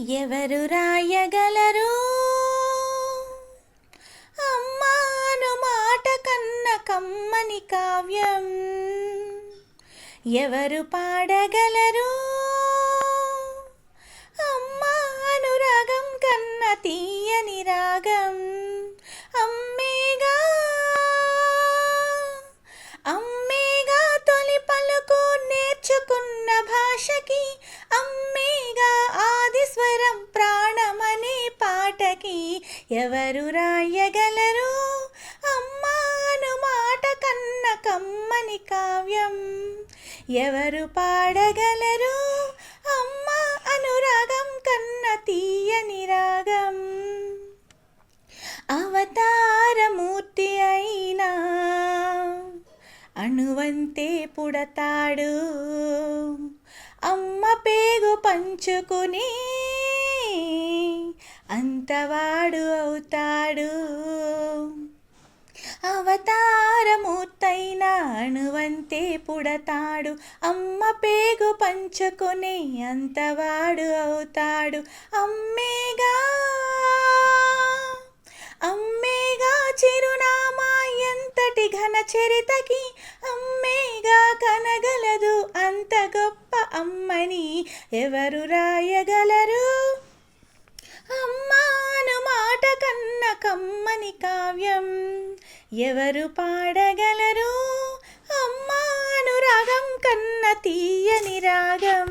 ఎవరు రాయగలరు అమ్మాను మాట కన్న కమ్మని కావ్యం? ఎవరు పాడగలరు అమ్మా అనురాగం కన్న తీయని రాగం? అమ్మేగా అమ్మేగా తొలి పలుకు నేర్చుకున్న భాషకి, అమ్మేగా ఆది స్వరం ప్రాణమనే పాటకి. ఎవరు రాయగలరు అమ్మాను మాట కన్న కమ్మని కావ్యం? ఎవరు పాడగలరు అమ్మా అనురాగం కన్న తీయని రాగం? అవతారమూర్తి అయినా అణువంతే పుడతాడు, అమ్మ పేగు పంచుకుని అంతవాడు అవుతాడు. అవతారమూర్తైన అణువంతే పుడతాడు, అమ్మ పేగు పంచుకుని అంతవాడు అవుతాడు. అమ్మేగా అమ్మేగా చిరునామా ఎంతటి ఘన చరితకి, అమ్మేగా కనగలదు అంత గొప్ప అమ్మని. ఎవరు రాయగలరు అమ్మాను మాట కన్న కమ్మని కావ్యం? ఎవరు పాడగలరు అమ్మాను రాగం కన్న తీయని రాగం?